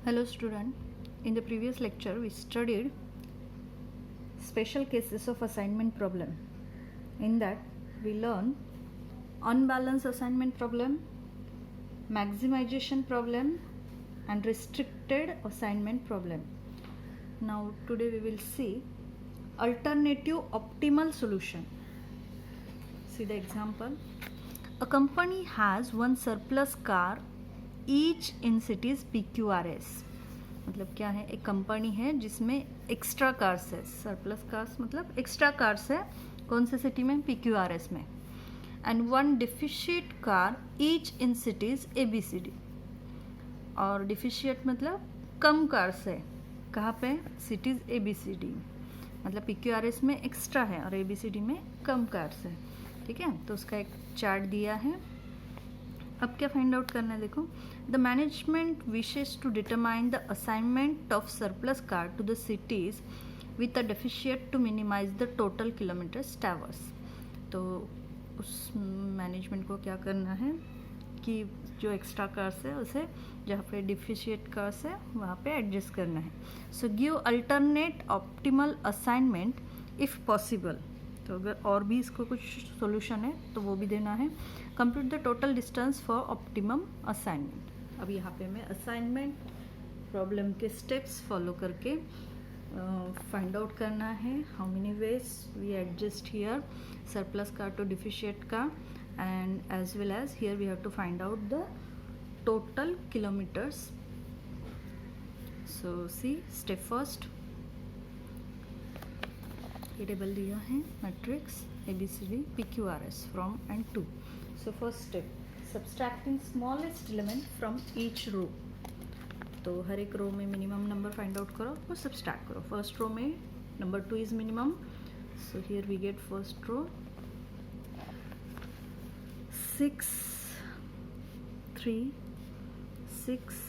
Hello student, in the previous lecture we studied special cases of assignment problem. In that we learned unbalanced assignment problem, maximization problem and restricted assignment problem. Now today we will see alternative optimal solution. See the example. A company has one surplus car each in cities PQRS. मतलब क्या है, एक company है जिसमें extra cars है. Surplus cars मतलब extra cars है. कौन से सिटी में? PQRS में. And one deficit car each in cities ABCD. और डिफिशिएट मतलब कम कार्स है. कहाँ पे? Cities ABCD. मतलब PQRS में एक्स्ट्रा है और ABCD में कम कार्स है. ठीक है, तो उसका एक चार्ट दिया है. अब क्या फाइंड आउट करना है, देखो. The management wishes to determine the assignment of surplus car to the cities with a deficit to minimise the total kilometres traverse. तो उस मैनेजमेंट को क्या करना है कि जो एक्स्ट्रा कार्स है उसे जहाँ पे डिफिशिएट कार्स है वहाँ पे एडजस्ट करना है. So give alternate optimal assignment if possible. तो अगर और भी इसको कुछ सॉल्यूशन है तो वो भी देना है. Compute the total distance for optimum assignment. अब यहाँ पे मैं असाइनमेंट प्रॉब्लम के स्टेप्स फॉलो करके फाइंड आउट करना है. How many ways we adjust here surplus car to deficit car, and as well as here we have to find out the total kilometers. So see, step first, ये table दिया है matrix ABCD PQRS from and to. So first step, subtracting smallest element from each row. तो हर एक रो में minimum number find out करो और subtract करो. फर्स्ट रो में number 2 is minimum. So here we get first row 6 3 6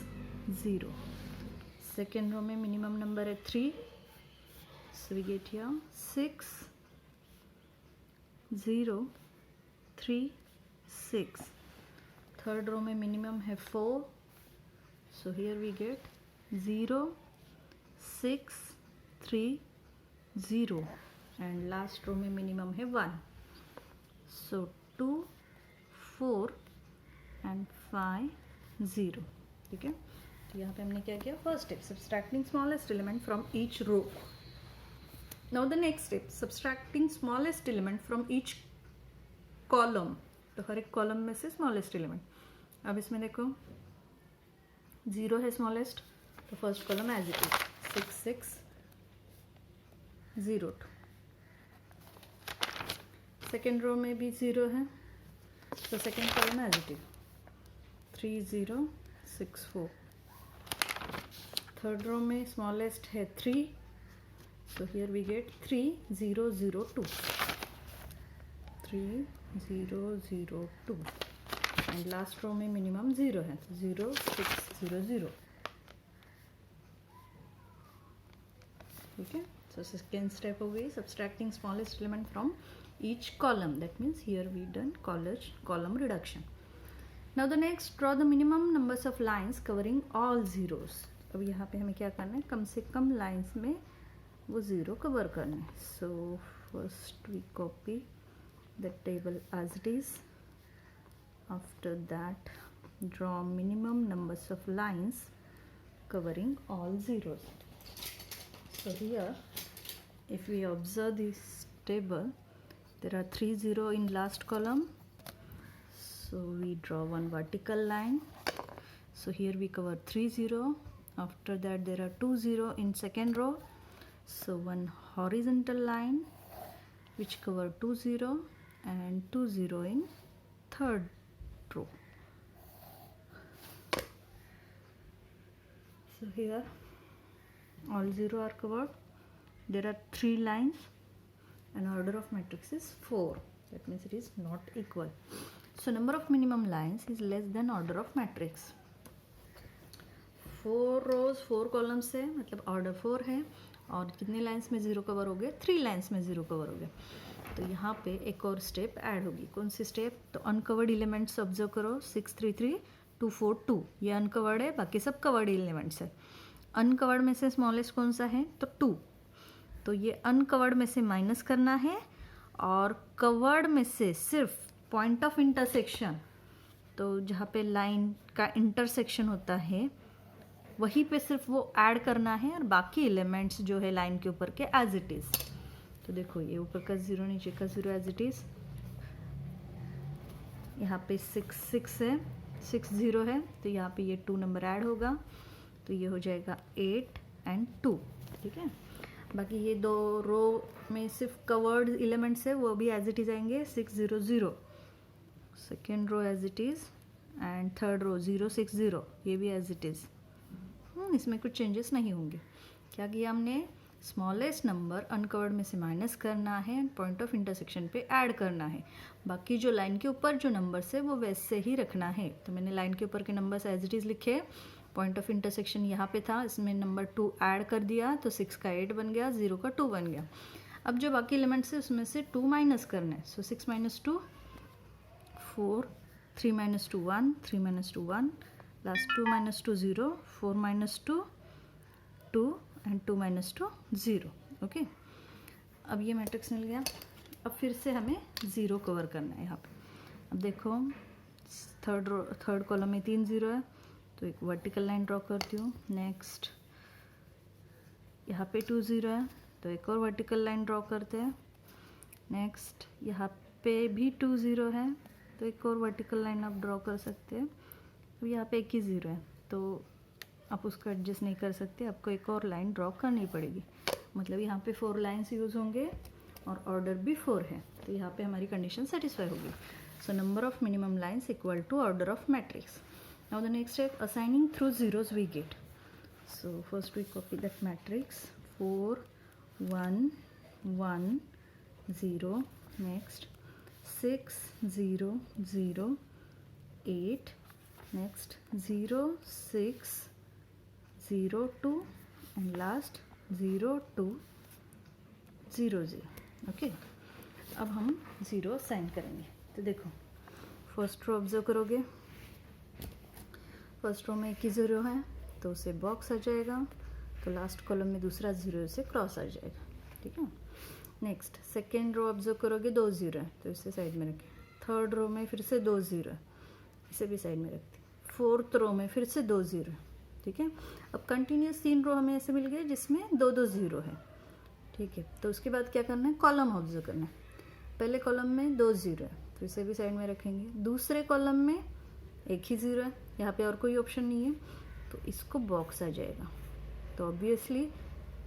0. Second row में minimum number है 3. So we get here 6 0 3 6. Third row में मिनिमम है 4. So here we get 0 6 3 0. and last रो में minimum है 1. So 2 4 and 5 0. ठीक है, तो यहाँ पे हमने क्या किया? First step, subtracting smallest element from each row. Now the next step, subtracting smallest element from each column. तो हर एक कॉलम में से स्मॉलेस्ट एलिमेंट. अब इसमें देखो 0 है स्मॉलेस्ट, तो first column as it is 6 6 0 2. Second row में भी 0 है, तो second column as it is 3 0 6 4. Third row में स्मॉलेस्ट है 3. So here we get 3 0 0 2. 3 0 0 2. and last row में minimum 0 है, 0 6 0 0. ठीक है, so second step away, subtracting smallest element from each column. That means here we done column reduction. Now the next, draw the minimum numbers of lines covering all zeros. अब यहाँ पे हमें क्या करना है? कम से कम लाइन्स में वो ज़ीरो कवर करना है. So first we copy the table as it is. After that draw minimum numbers of lines covering all zeros. So here if we observe this table, there are 3 0 in last column. So we draw one vertical line. So here we cover 3 0. After that there are 2 0 in second row. So one horizontal line which cover 2 0 and 2 0 in third row. So here all 0 are covered. There are 3 lines and order of matrix is 4. That means it is not equal. So number of minimum lines is less than order of matrix. 4 rows 4 columns है, मतलब order 4 है. और कितने lines में 0 cover हो गए? 3 lines में 0 cover हो गए. तो यहाँ पे एक और स्टेप ऐड होगी. कौन सी स्टेप? तो अनकवर्ड एलिमेंट्स ऑब्जर्व करो. 6 3 3 2 4 2, ये अनकवर्ड है, बाकी सब कवर्ड एलिमेंट्स है। अनकवर्ड में से स्मॉलेस्ट कौन सा है, तो 2, तो ये अनकवर्ड में से माइनस करना है और कवर्ड में से सिर्फ पॉइंट ऑफ इंटरसेक्शन, तो जहाँ पे लाइन का इंटरसेक्शन होता है वहीं पे सिर्फ वो ऐड करना है और बाकी एलिमेंट्स जो है लाइन के ऊपर के एज इट इज़। तो देखो ये ऊपर का 0 नीचे का 0 एज इट इज़, यहाँ पे 6 6 है, 6 0 है, तो यहाँ पे ये 2 नंबर ऐड होगा, तो ये हो जाएगा 8 एंड 2, ठीक है। बाकी ये 2 रो में सिर्फ कवर्ड एलिमेंट्स है, वो भी एज इट इज़ आएंगे 6 0 0, second row as it is and third row 0 6 0, ये भी एज इट इज़। इसमें कुछ चेंजेस नहीं होंगे। क्या किया हमने, स्मॉलेस्ट नंबर अनकवर्ड में से माइनस करना है एंड पॉइंट ऑफ इंटरसेक्शन पे ऐड करना है, बाकी जो लाइन के ऊपर जो नंबर्स है वो वैसे ही रखना है। तो मैंने लाइन के ऊपर के नंबर्स एज इट इज़ लिखे, पॉइंट ऑफ इंटरसेक्शन यहाँ पे था, इसमें नंबर 2 ऐड कर दिया, तो 6 का 8 बन गया, 0 का 2 बन गया। अब जो बाकी एलिमेंट्स है उसमें से 2 माइनस करना है, सो 6 - 2 4, 3 - 2 1, 3 - 2 1, लास्ट 2 - 2 0, 4 - 2 2 एंड 2 - 2 0, ओके। अब ये मैट्रिक्स मिल गया। अब फिर से हमें 0 कवर करना है यहाँ पे। अब देखो थर्ड कॉलम में 3 0 है, तो एक वर्टिकल लाइन ड्रॉ करती हूँ। नेक्स्ट यहाँ पे 2 0 है, तो एक और वर्टिकल लाइन ड्रॉ करते हैं। नेक्स्ट यहाँ पे भी 2 0 है, तो एक और वर्टिकल लाइन आप ड्रॉ कर सकते हैं। अब यहाँ पे 1 ही 0 है, तो आप उसको एडजस्ट नहीं कर सकते, आपको एक और लाइन ड्रॉ करनी पड़ेगी। मतलब यहाँ पे 4 लाइन्स यूज़ होंगे और ऑर्डर भी 4 है, तो यहाँ पे हमारी कंडीशन सेटिस्फाई होगी। So number of minimum lines equal to order of matrix. Now the next step, assigning through zeros we get. So first we copy that matrix 4 1 1 0, next 6 0 0 8, next 0 6 0 2 and last 0 2 0 0, okay. अब हम 0 sign करेंगे। तो देखो first row observe करोगे, first row में 1 ही 0 है, तो उसे बॉक्स आ जाएगा, तो लास्ट कॉलम में दूसरा 0 से क्रॉस आ जाएगा, ठीक है। नेक्स्ट सेकेंड रो ऑब्जर्व करोगे, 2 0 है, तो इसे साइड में रखें। थर्ड रो में फिर से 2 0 है, इसे भी साइड में रखते हैं। फोर्थ रो में फिर से 2 0 है, ठीक है। अब कंटिन्यूस 3 रो हमें ऐसे मिल गए जिसमें 2 2 0 है, ठीक है। तो उसके बाद क्या करना है, कॉलम ऑब्जर्व करना है। पहले कॉलम में 2 0 है, तो इसे भी साइड में रखेंगे। दूसरे कॉलम में 1 ही 0 है, यहाँ पे और कोई ऑप्शन नहीं है, तो इसको बॉक्स आ जाएगा। तो ऑब्वियसली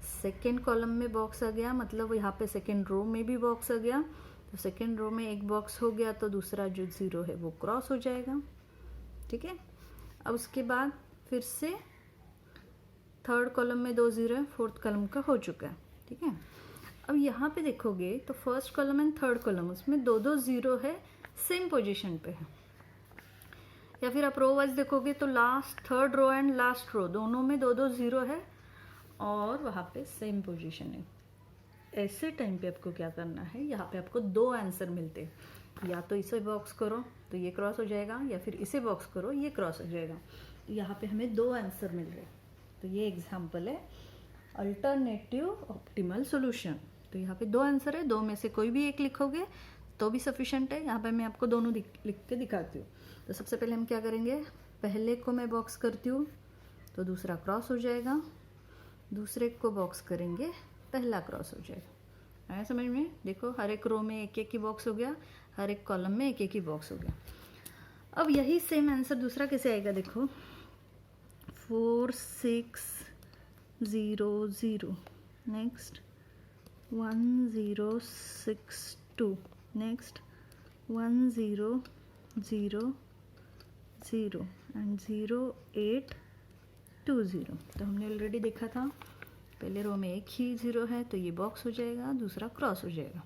सेकेंड कॉलम में बॉक्स आ गया, मतलब यहाँ पे सेकेंड रो में भी बॉक्स आ गया। तो सेकेंड रो में एक बॉक्स हो गया, तो दूसरा जो 0 है वो क्रॉस हो जाएगा, ठीक है। अब उसके बाद फिर से थर्ड कॉलम में 2 0 है, फोर्थ कॉलम का हो चुका है, ठीक है। अब यहाँ पे देखोगे तो first column and third column उसमें 2 2 0 है, सेम पोजीशन पे है। या फिर आप रो वाइज देखोगे तो last third row and last row दोनों में 2 2 0 है और वहाँ पे सेम पोजीशन है। ऐसे टाइम पे आपको क्या करना है, यहाँ पे आपको 2 आंसर मिलते हैं, या तो इसे बॉक्स करो तो ये क्रॉस हो जाएगा, या फिर इसे बॉक्स करो ये क्रॉस हो जाएगा। तो यहाँ पे हमें 2 आंसर मिल रहे हैं। तो ये एग्जाम्पल है अल्टरनेटिव ऑप्टिमल सोल्यूशन। तो यहाँ पे 2 आंसर है, 2 में से कोई भी एक लिखोगे तो भी सफिशेंट है। यहाँ पे मैं आपको दोनों लिख के दिखाती हूँ। तो सबसे पहले हम क्या करेंगे, पहले को मैं बॉक्स करती हूँ तो दूसरा क्रॉस हो जाएगा, दूसरे को बॉक्स करेंगे पहला क्रॉस हो जाएगा। आया समझ में? देखो हर एक रो में 1 1 ही बॉक्स हो गया, हर एक कॉलम में 1 1 ही बॉक्स हो गया। अब यही सेम आंसर दूसरा कैसे आएगा, देखो 4 6 0 0, नेक्स्ट 1 0 6 2, नेक्स्ट 1 0 0 0 एंड 0 8 2 0। तो हमने ऑलरेडी देखा था पहले रो में 1 ही 0 है तो ये बॉक्स हो जाएगा, दूसरा क्रॉस हो जाएगा।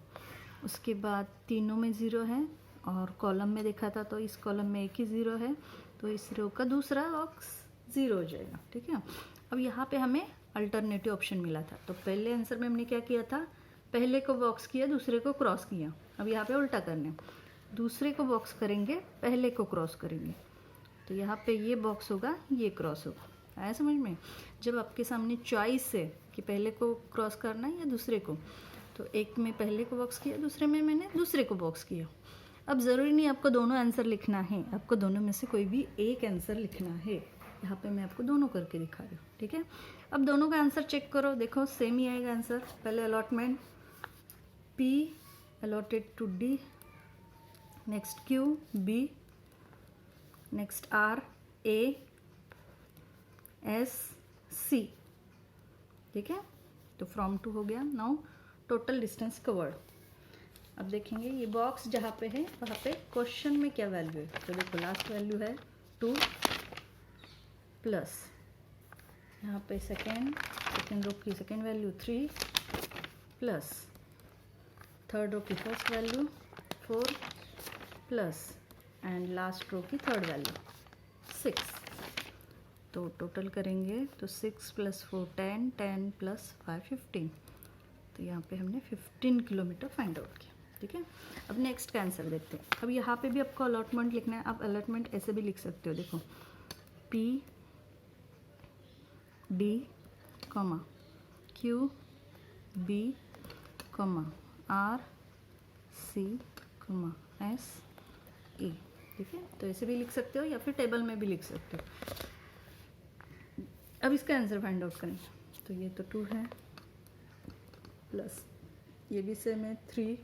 उसके बाद तीनों में 0 है और कॉलम में देखा था तो इस कॉलम में 1 ही 0 है तो इस रो का दूसरा बॉक्स 0 हो जाएगा, ठीक है। अब यहाँ पे हमें अल्टरनेटिव ऑप्शन मिला था, तो पहले आंसर में हमने क्या किया था, पहले को बॉक्स किया दूसरे को क्रॉस किया। अब यहाँ पे उल्टा करना है, दूसरे को बॉक्स करेंगे पहले को क्रॉस करेंगे। तो यहाँ पे ये बॉक्स होगा, ये क्रॉस होगा। आया समझ में? जब आपके सामने चॉइस है कि पहले को क्रॉस करना है या दूसरे को, तो एक में पहले को बॉक्स किया, दूसरे में मैंने दूसरे को बॉक्स किया। अब ज़रूरी नहीं आपको दोनों आंसर लिखना है, आपको दोनों में से कोई भी एक आंसर लिखना है। यहाँ पे मैं आपको दोनों करके दिखा रही हूँ, ठीक है। अब दोनों का आंसर चेक करो, देखो सेम ही आएगा आंसर। पहले allotment P allotted to D, next Q B, next R A S C, ठीक है। तो फ्रॉम टू हो गया। Now total distance covered. अब देखेंगे ये बॉक्स जहाँ पे है वहाँ पे क्वेश्चन में क्या वैल्यू है। तो देखो लास्ट वैल्यू है 2 प्लस यहाँ पे सेकेंड रो की second value 3 plus third row की first value 4 plus and last row की थर्ड वैल्यू 6। तो टोटल करेंगे तो 6 + 4 10, 10 + 5 15। तो यहाँ पे हमने 15 किलोमीटर फाइंड आउट किया, ठीक है। अब नेक्स्ट का आंसर देखते हैं। अब यहाँ पे भी आपको अलॉटमेंट लिखना है। आप अलॉटमेंट ऐसे भी लिख सकते हो, देखो P D, Q B, R C, S E, ठीक है। तो ऐसे भी लिख सकते हो या फिर टेबल में भी लिख सकते हो। अब इसका आंसर फाइंड आउट करें। तो ये तो 2 है प्लस ये भी सेम है 3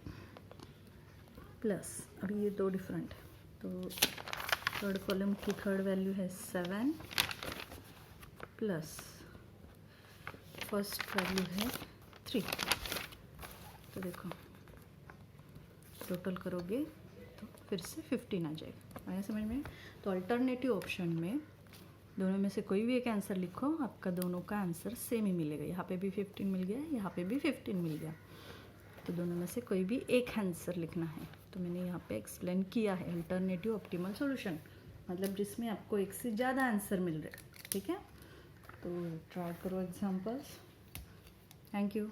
प्लस अभी ये 2 डिफरेंट है। तो थर्ड कॉलम की थर्ड वैल्यू है 7 प्लस फर्स्ट वैल्यू है 3। तो देखो टोटल करोगे तो फिर से 15 आ जाएगा। आया समझ में? तो अल्टरनेटिव ऑप्शन में दोनों में से कोई भी एक आंसर लिखो, आपका दोनों का आंसर सेम ही मिलेगा। यहाँ पे भी 15 मिल गया, यहाँ पे भी 15 मिल गया। तो दोनों में से कोई भी एक आंसर लिखना है। तो मैंने यहाँ पे एक्सप्लेन किया है अल्टरनेटिव ऑप्टिमल सॉल्यूशन, मतलब जिसमें आपको एक से ज़्यादा आंसर मिल रहे हैं, ठीक है। तो ट्राई करो एग्जांपल्स। Thank you.